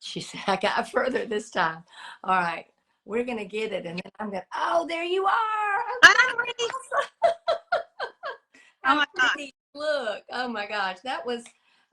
she said, I got further this time. All right, we're going to get it. And then I'm going, oh, there you are. I'm ready. How pretty you look. Oh my gosh. That was,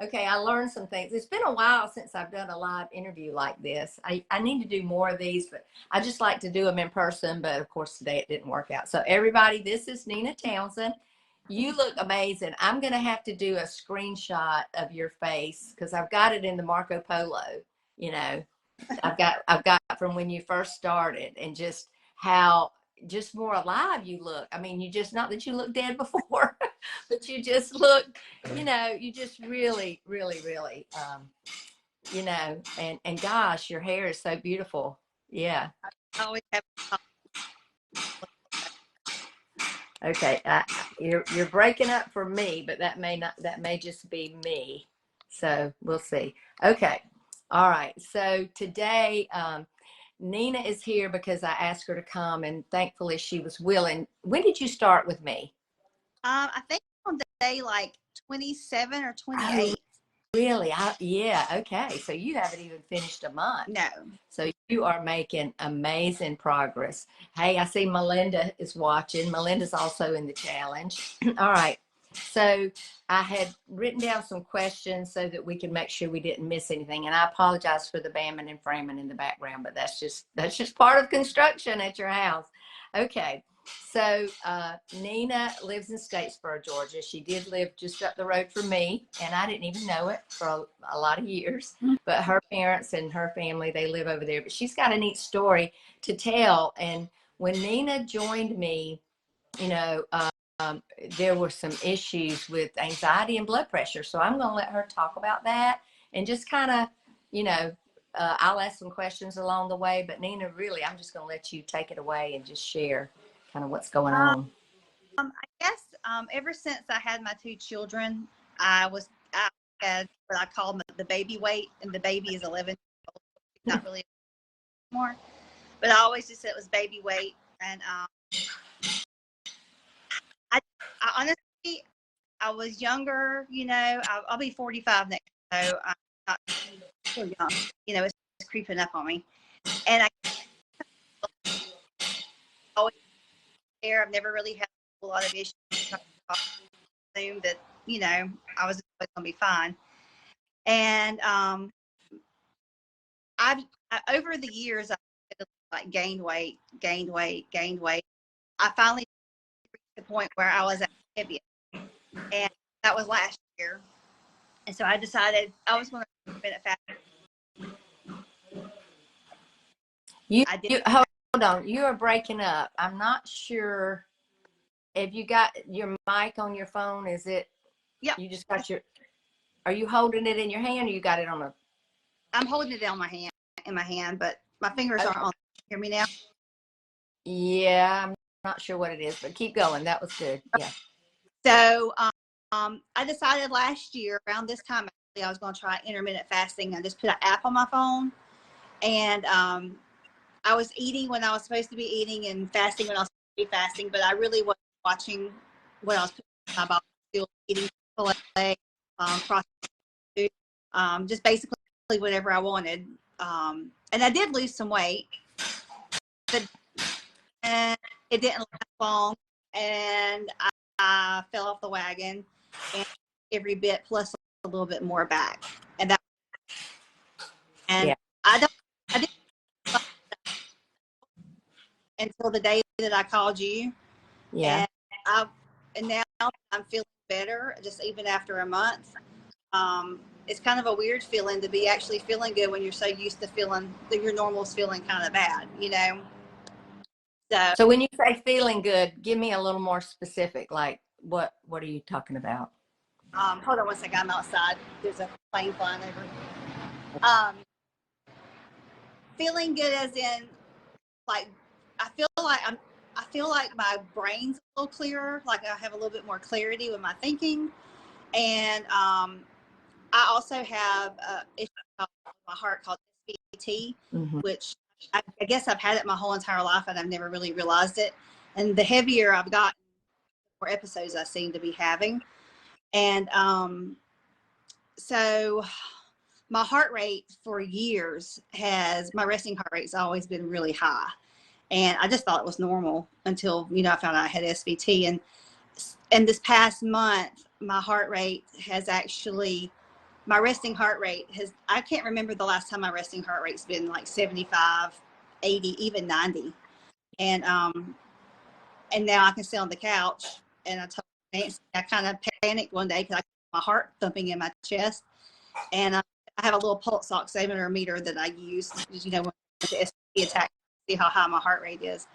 okay, I learned some things. It's been a while since I've done a live interview like this. I need to do more of these, but I just like to do them in person. But of course, today it didn't work out. So everybody, this is Nina Townsend. You look amazing. I'm going to have to do a screenshot of your face because I've got it in the Marco Polo, you know, I've got from when you first started, and just how just more alive you look. I mean, you just, not that you look dead before, but you just look, you know, you just really, really, really, you know, and gosh, your hair is so beautiful. Yeah. I always have. Okay, you're breaking up for me, but that may just be me. So we'll see. Okay, all right. So today, Nina is here because I asked her to come, and thankfully she was willing. When did you start with me? I think on day like 27 or 28. Oh, really? Yeah. Okay. So you haven't even finished a month. No. So you are making amazing progress. Hey, I see Melinda is watching. Melinda's also in the challenge. All right. So I had written down some questions so that we can make sure we didn't miss anything. And I apologize for the bamming and framing in the background, but that's just part of construction at your house. Okay. So Nina lives in Statesboro, Georgia. She did live just up the road from me, and I didn't even know it for a lot of years. But her parents and her family, they live over there. But she's got a neat story to tell. And when Nina joined me, you know, there were some issues with anxiety and blood pressure. So I'm going to let her talk about that and just kind of, you know, I'll ask some questions along the way. But Nina, really, I'm just going to let you take it away and just share kind of what's going on. I guess ever since I had my two children, I had what I call the baby weight, and the baby is 11 years old, not really anymore. But I always just said it was baby weight, and I honestly, I was younger. You know, I'll be 45 next, so I'm not so young. You know, it's creeping up on me, and I always there. I've never really had a lot of issues. I assumed that, you know, I was always going to be fine. And I've over the years, I've like gained weight. I finally reached the point where I was at heaviest, and that was last year. And so I decided I was going to intermittent fasting. You hold on. You are breaking up. I'm not sure if you got your mic on your phone. Is it? Yeah. You just got your. Are you holding it in your hand, or you got it on a? I'm holding it on in my hand, but my fingers aren't on. Hear me now? Yeah, I'm not sure what it is, but keep going. That was good. Yeah. So I decided last year around this time I was going to try intermittent fasting. I just put an app on my phone, and I was eating when I was supposed to be eating and fasting when I was supposed to be fasting, but I really wasn't watching what I was putting in my body. Still eating processed food, just basically whatever I wanted. And I did lose some weight, but and it didn't last long, and I fell off the wagon, and every bit plus a little bit more back, and that, and yeah. I didn't until the day that I called you. Yeah. And now I'm feeling better, just even after a month. It's kind of a weird feeling to be actually feeling good when you're so used to feeling that your normal's feeling kind of bad, you know? So when you say feeling good, give me a little more specific, like what are you talking about? Hold on one second, I'm outside. There's a plane flying over. Feeling good as in, like, I feel like my brain's a little clearer, like I have a little bit more clarity with my thinking. And I also have an issue with my heart called SVT, which I guess I've had it my whole entire life, and I've never really realized it. And the heavier I've gotten, the more episodes I seem to be having. And so my heart rate for years my resting heart rate's always been really high. And I just thought it was normal until, you know, I found out I had SVT. And this past month, my heart rate has actually, my resting heart rate has, I can't remember the last time my resting heart rate's been like 75, 80, even 90. And now I can sit on the couch, and I told Nancy, I kind of panicked one day because I felt my heart thumping in my chest. And I have a little pulse oximeter meter that I use, you know, when the SVT attack, see how high my heart rate is.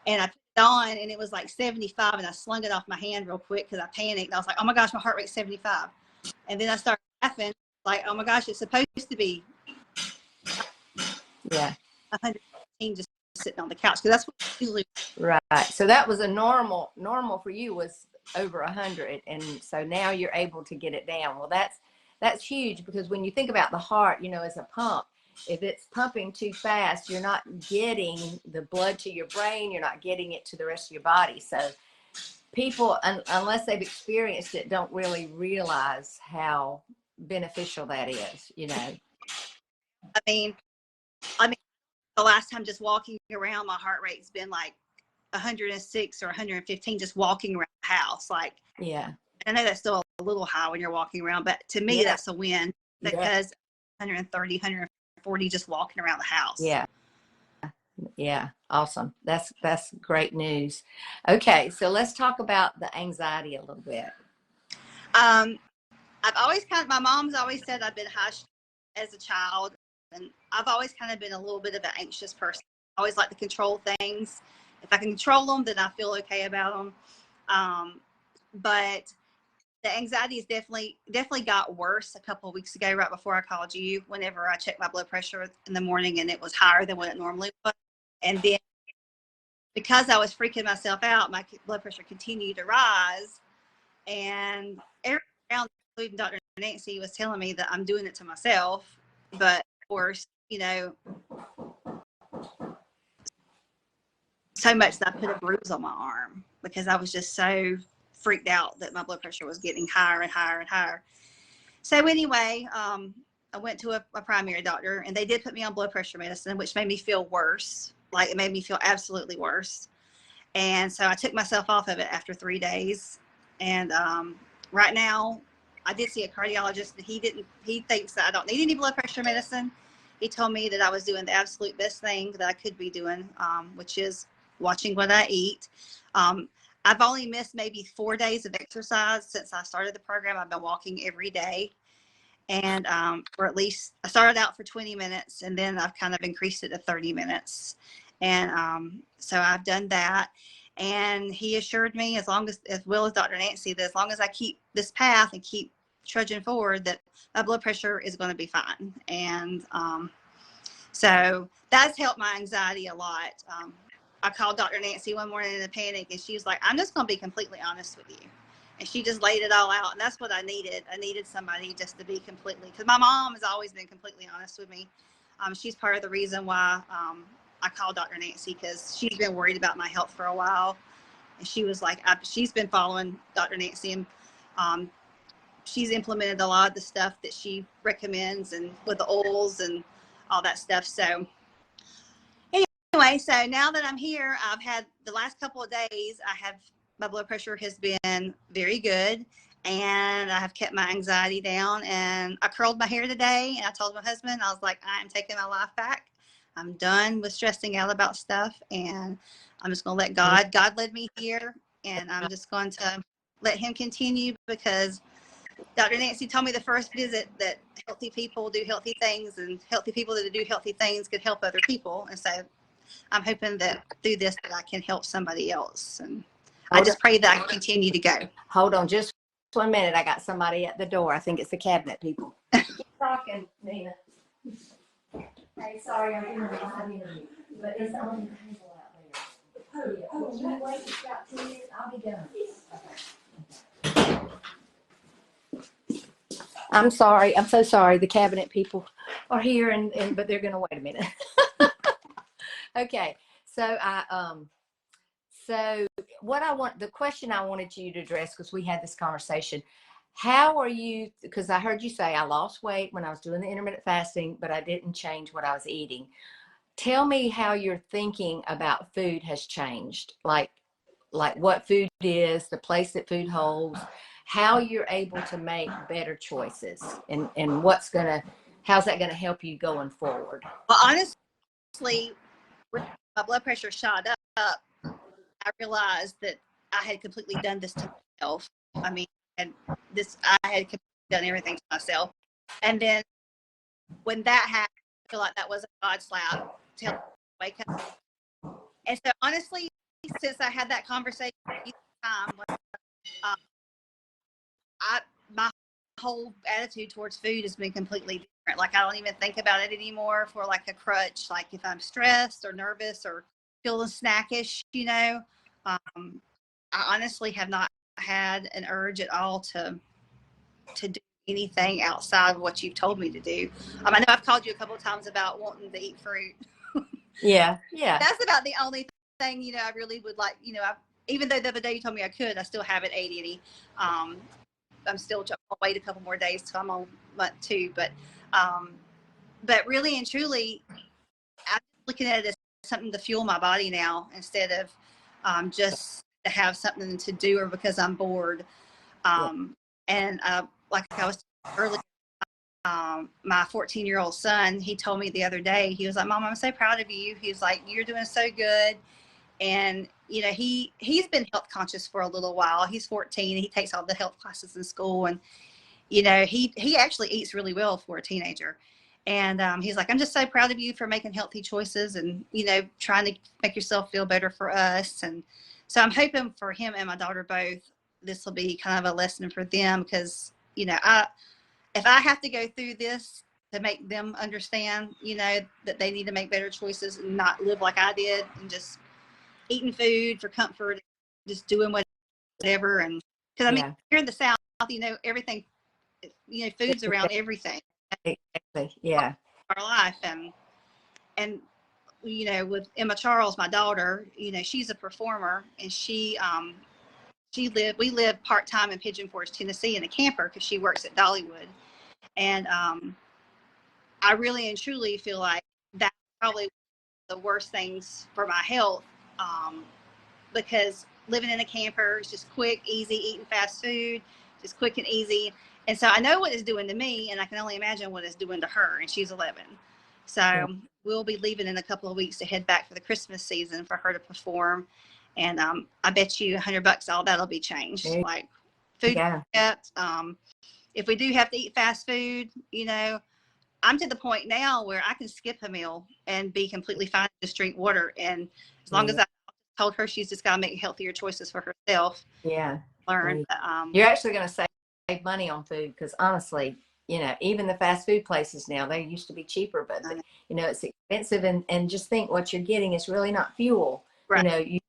And I put it on, and it was like 75, and I slung it off my hand real quick because I panicked. I was like, oh my gosh, my heart rate's 75. And then I started laughing, like, oh my gosh, it's supposed to be 115 just sitting on the couch, because that's what usually. Right. So that was a normal for you was over 100. And so now you're able to get it down. Well, that's huge, because when you think about the heart, you know, as a pump, if it's pumping too fast, you're not getting the blood to your brain. You're not getting it to the rest of your body. So people, unless they've experienced it, don't really realize how beneficial that is, you know. I mean, the last time just walking around, my heart rate's been like 106 or 115 just walking around the house. Like, yeah, I know that's still a little high when you're walking around, but to me, that's a win, because 130, 140 just walking around the house. Yeah. Yeah. Awesome. That's great news. Okay. So let's talk about the anxiety a little bit. I've always my mom's always said I've been high as a child, and I've always kind of been a little bit of an anxious person. I always like to control things. If I can control them, then I feel okay about them. But the anxiety is definitely got worse a couple of weeks ago, right before I called you, whenever I checked my blood pressure in the morning, and it was higher than what it normally was. And then because I was freaking myself out, my blood pressure continued to rise. And everyone around, including Dr. Nancy, was telling me that I'm doing it to myself. But of course, you know, so much that I put a bruise on my arm because I was just so freaked out that my blood pressure was getting higher and higher and higher. So anyway, I went to a primary doctor, and they did put me on blood pressure medicine, which made me feel worse. Like, it made me feel absolutely worse. And so I took myself off of it after 3 days. And right now, I did see a cardiologist, and he thinks that I don't need any blood pressure medicine. He told me that I was doing the absolute best thing that I could be doing, which is watching what I eat. I've only missed maybe 4 days of exercise since I started the program. I've been walking every day. And or at least I started out for 20 minutes, and then I've kind of increased it to 30 minutes. And so I've done that. And he assured me, as well as Dr. Nancy, that as long as I keep this path and keep trudging forward, that my blood pressure is going to be fine. And so that's helped my anxiety a lot. I called Dr. Nancy one morning in a panic, and she was like, I'm just going to be completely honest with you. And she just laid it all out. And that's what I needed. I needed somebody just to be completely, because my mom has always been completely honest with me. She's part of the reason why I called Dr. Nancy, because she's been worried about my health for a while. And she was like, she's been following Dr. Nancy, and she's implemented a lot of the stuff that she recommends, and with the oils and all that stuff. So anyway, so now that I'm here, I've had the last couple of days, my blood pressure has been very good, and I have kept my anxiety down. And I curled my hair today, and I told my husband, I was like, I am taking my life back. I'm done with stressing out about stuff, and I'm just going to let God led me here, and I'm just going to let him continue, because Dr. Nancy told me the first visit that healthy people do healthy things, and healthy people that do healthy things could help other people. And so I'm hoping that through this that I can help somebody else. And I just pray that I can continue to go. Hold on just 1 minute. I got somebody at the door. I think it's the cabinet people. Keep talking, Nina. Hey, sorry, I'm in the but it's on the table out there. Oh, you wait about 2 minutes. I'll be done. I'm sorry. I'm so sorry. The cabinet people are here, but they're going to wait a minute. Okay. So so the question I wanted you to address, because we had this conversation, how are you, because I heard you say I lost weight when I was doing the intermittent fasting, but I didn't change what I was eating. Tell me how your thinking about food has changed, like what food is, the place that food holds, how you're able to make better choices, and how's that gonna help you going forward? Well, honestly, when my blood pressure shot up, I realized that I had completely done this to myself. I mean, and I had completely done everything to myself. And then when that happened, I feel like that was a God slap to help me wake up. And so, honestly, since I had that conversation each time, um, I my whole attitude towards food has been completely different. Like I don't even think about it anymore for like a crutch. Like if I'm stressed or nervous or feeling snackish, I honestly have not had an urge at all to do anything outside of what you've told me to do. I know I've called you a couple of times about wanting to eat fruit. Yeah, yeah. That's about the only thing, I really would like, even though the other day you told me I could, I still haven't ate any. I'm still trying to wait a couple more days till I'm on month 2. But really and truly, I'm looking at it as something to fuel my body now instead of just to have something to do or because I'm bored. Yeah. And like I was earlier, my 14-year-old son, he told me the other day, he was like, Mom, I'm so proud of you. He was like, you're doing so good. And, he's been health conscious for a little while. He's 14. He takes all the health classes in school. And, he actually eats really well for a teenager. And he's like, I'm just so proud of you for making healthy choices and, trying to make yourself feel better for us. And so I'm hoping for him and my daughter both, this will be kind of a lesson for them because, if I have to go through this to make them understand, that they need to make better choices and not live like I did and just eating food for comfort, just doing whatever. And because Yeah. here in the South, everything, food's around everything. Exactly. Yeah. Our life. And with Emma Charles, my daughter, she's a performer and we live part-time in Pigeon Forge, Tennessee in a camper because she works at Dollywood. And I really and truly feel like that's probably the worst things for my health, because living in a camper is just quick, easy, eating fast food, just quick and easy. And so I know what it's doing to me, and I can only imagine what it's doing to her, and she's 11. So Yeah. we'll be leaving in a couple of weeks to head back for the Christmas season for her to perform. And I bet you $100 all that'll be changed. There Like you food, go. if we do have to eat fast food, I'm to the point now where I can skip a meal and be completely fine, just drink water. And as long as I told her she's just got to make healthier choices for herself, Yeah. learn. You're actually going to save money on food because honestly, even the fast food places now, they used to be cheaper, but it's expensive. And just think what you're getting is really not fuel. Right.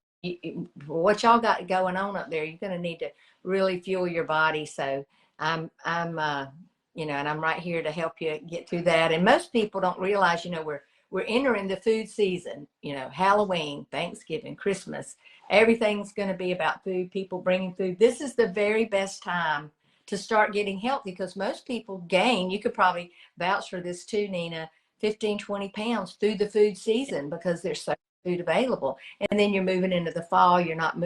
What y'all got going on up there, you're going to need to really fuel your body. So and I'm right here to help you get through that. And most people don't realize, we're entering the food season, Halloween, Thanksgiving, Christmas, everything's going to be about food, people bringing food. This is the very best time to start getting healthy because most people gain, you could probably vouch for this too, Nina, 15, 20 pounds through the food season because there's so much food available. And then you're moving into the fall, you're not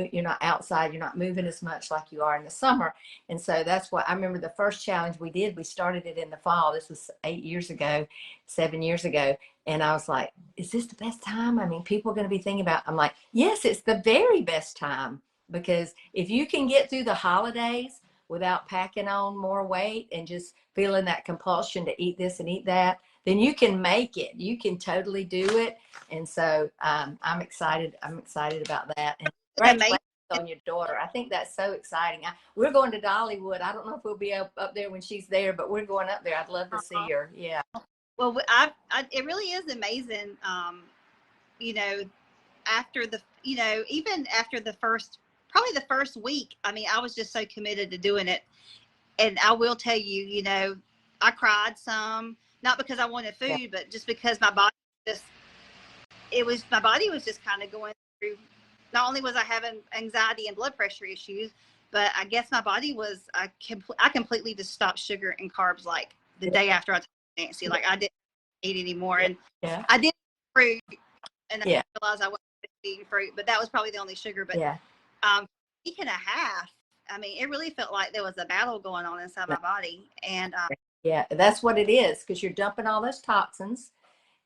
outside, you're not moving as much like you are in the summer. And so that's what I remember the first challenge we did, we started it in the fall. This was 7 years ago. And I was like, is this the best time? I mean, people are going to be thinking about, I'm like, yes, it's the very best time because if you can get through the holidays without packing on more weight and just feeling that compulsion to eat this and eat that, then you can make it. You can totally do it. And so I'm excited. I'm excited about that. And congratulations on your daughter. I think that's so exciting. We're going to Dollywood. I don't know if we'll be up there when she's there, but we're going up there. I'd love to see her. Yeah. Well, it really is amazing. After even after probably the first week, I mean, I was just so committed to doing it. And I will tell you, I cried some, not because I wanted food, but just because my body was just kind of going through, not only was I having anxiety and blood pressure issues, but I guess my body was, I completely just stopped sugar and carbs like the day after I told Nancy. Like I didn't eat anymore. And I did fruit, and I realized I wasn't eating fruit, but that was probably the only sugar. But a week and a half, I mean, it really felt like there was a battle going on inside my body. And that's what it is, because you're dumping all those toxins,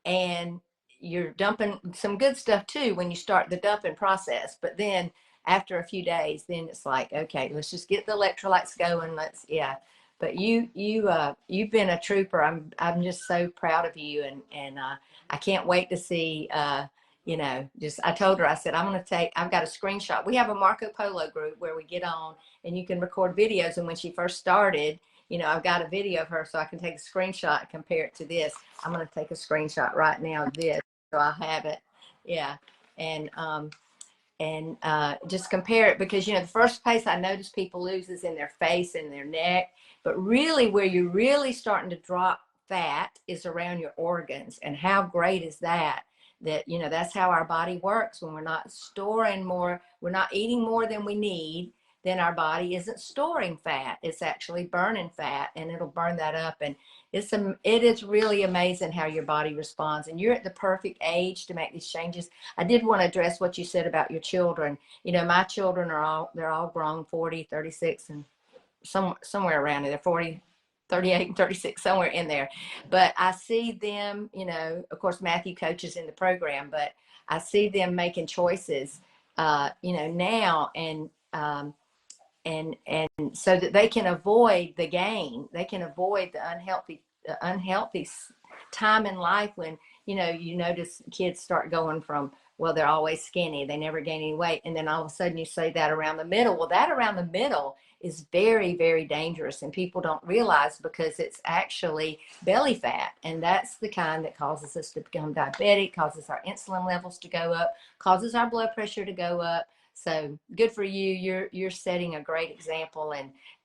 and you're dumping some good stuff too when you start the dumping process. But then after a few days, then it's like, okay, let's just get the electrolytes going. But you've been a trooper. I'm just so proud of you, and I can't wait to see. I told her, I said, I've got a screenshot. We have a Marco Polo group where we get on and you can record videos. And when she first started, I've got a video of her, so I can take a screenshot and compare it to this. I'm going to take a screenshot right now of this, so I'll have it. Yeah. And just compare it, because, the first place I notice people lose is in their face and their neck, but really where you're really starting to drop fat is around your organs. And how great is that? That's how our body works. When we're not storing more, we're not eating more than we need, then our body isn't storing fat. It's actually burning fat, and it'll burn that up. And it is really amazing how your body responds. And you're at the perfect age to make these changes. I did want to address what you said about your children. My children they're all grown, 40, 36, and somewhere around there, 40, 38 and 36, somewhere in there. But I see them, of course, Matthew coaches in the program, but I see them making choices, now, and so that they can avoid the gain, they can avoid the unhealthy time in life when, you notice kids start going from, well, they're always skinny, they never gain any weight. And then all of a sudden you say that around the middle. Well, that around the middle is very, very dangerous, and people don't realize, because it's actually belly fat. And that's the kind that causes us to become diabetic, causes our insulin levels to go up, causes our blood pressure to go up. So good for you. You're setting a great example.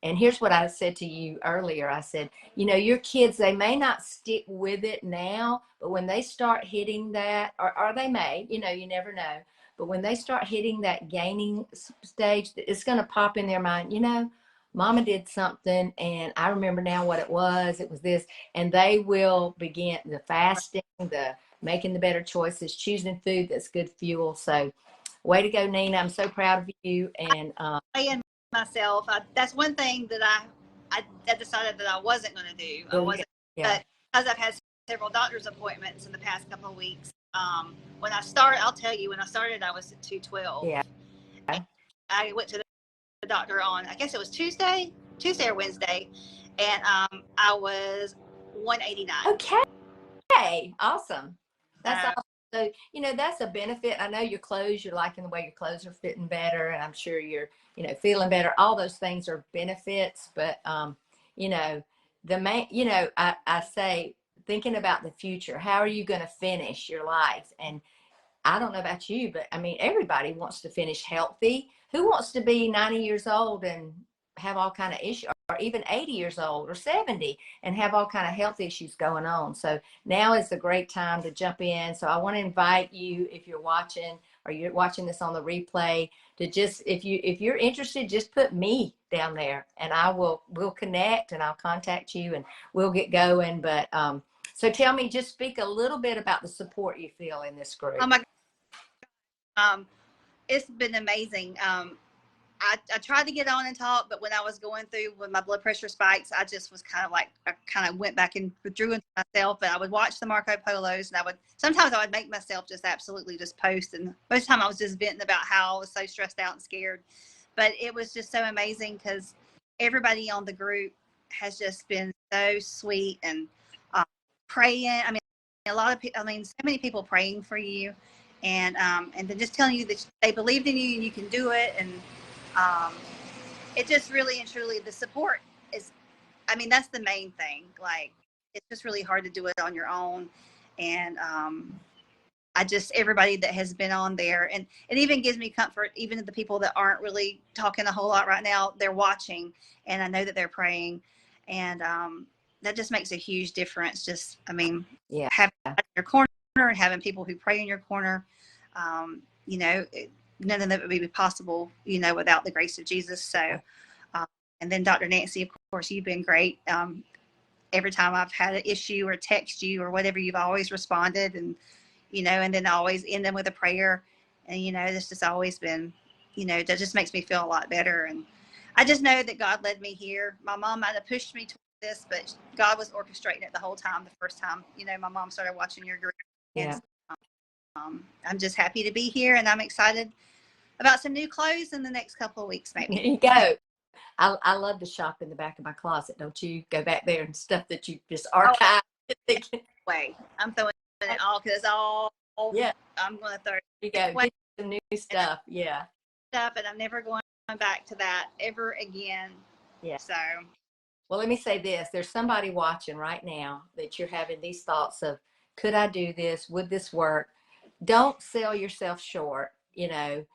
And here's what I said to you earlier. I said, your kids, they may not stick with it now, but when they start hitting that, or they may, you never know. But when they start hitting that gaining stage, it's going to pop in their mind, Mama did something, and I remember now what it was. It was this. And they will begin the fasting, the making the better choices, choosing food that's good fuel. So way to go, Nina. I'm so proud of you. And myself, that's one thing that I decided that I wasn't going to do. I wasn't, but because I've had several doctor's appointments in the past couple of weeks. When I started, I'll tell you, when I started, I was at 212. Yeah. I went to the doctor on, I guess it was Tuesday or Wednesday, and I was 189. Okay. Awesome. That's awesome. So, that's a benefit. I know your clothes, you're liking the way your clothes are fitting better, and I'm sure you're, feeling better. All those things are benefits, but, the main, I say, thinking about the future, how are you going to finish your life? And I don't know about you, but I mean, everybody wants to finish healthy. Who wants to be 90 years old and have all kind of issues, or even 80 years old or 70 and have all kind of health issues going on? So now is a great time to jump in. So I want to invite you, if you're watching or you're watching this on the replay, to just, if you're interested, just put me down there, and we'll connect, and I'll contact you and we'll get going. But so tell me, just speak a little bit about the support you feel in this group. Oh my it's been amazing. I tried to get on and talk, but when I was going through with my blood pressure spikes, I just was kind of like, I kind of went back and withdrew into myself. But I would watch the Marco Polos, and sometimes I would make myself just absolutely just post. And most of the time I was just venting about how I was so stressed out and scared. But it was just so amazing, because everybody on the group has just been so sweet and praying. I mean, so many people praying for you. And then just telling you that they believed in you and you can do it. And it just really and truly, the support is, I mean, that's the main thing. Like, it's just really hard to do it on your own. And everybody that has been on there, and it even gives me comfort, even the people that aren't really talking a whole lot right now, they're watching, and I know that they're praying. And that just makes a huge difference. Just, I mean, having your corner and having people who pray in your corner, none of that would be possible, you know, without the grace of Jesus. So, and then Dr. Nancy, of course, you've been great. Every time I've had an issue or text you or whatever, you've always responded, and, you know, and then always end them with a prayer. And, you know, it's just always been, you know, that just makes me feel a lot better. And I just know that God led me here. My mom might have pushed me toward this, but God was orchestrating it the whole time. The first time, you know, my mom started watching your group. Yeah. And I'm just happy to be here, and I'm excited about some new clothes in the next couple of weeks, maybe. There you go. I love to shop in the back of my closet. Don't you? Go back there and stuff that you just archive. Way I'm throwing it all because it's all. Yeah. I'm going to throw. There you go. Get some new stuff. Yeah. Stuff, and I'm never going back to that ever again. Yeah. So. Well, let me say this. There's somebody watching right now that you're having these thoughts of, could I do this? Would this work? Don't sell yourself short. You know,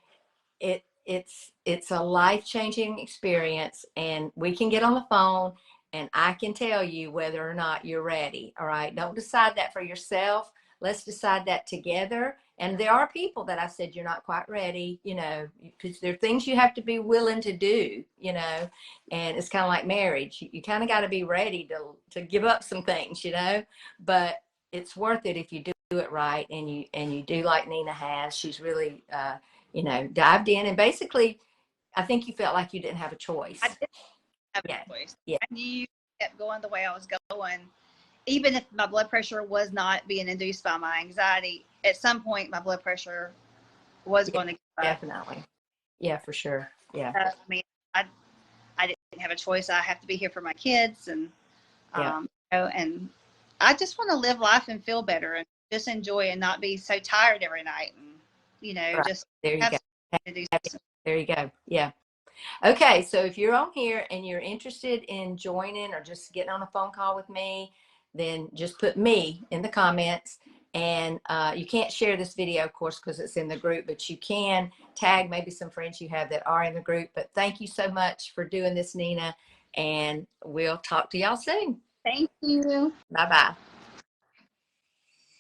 it's a life-changing experience, and we can get on the phone and I can tell you whether or not you're ready. All right. Don't decide that for yourself. Let's decide that together. And there are people that I said, you're not quite ready, you know, because there are things you have to be willing to do, you know, and it's kind of like marriage. You kind of got to be ready to give up some things, you know, but it's worth it if you do it right. And you do like Nina has. She's really, you know, dived in, and basically, I think you felt like you didn't have a choice. I didn't have a choice. Yeah. I knew you kept going the way I was going. Even if my blood pressure was not being induced by my anxiety, at some point my blood pressure was going to go up. Definitely. Yeah, for sure. Yeah. I mean, I didn't have a choice. I have to be here for my kids, and you know, and I just want to live life and feel better and just enjoy and not be so tired every night, and, you know, just there you have go. To do there you go. Yeah. Okay, so if you're on here and you're interested in joining or just getting on a phone call with me, then just put me in the comments. And you can't share this video, of course, because it's in the group, but you can tag maybe some friends you have that are in the group. But thank you so much for doing this, Nina, and we'll talk to y'all soon. Thank you. Bye-bye.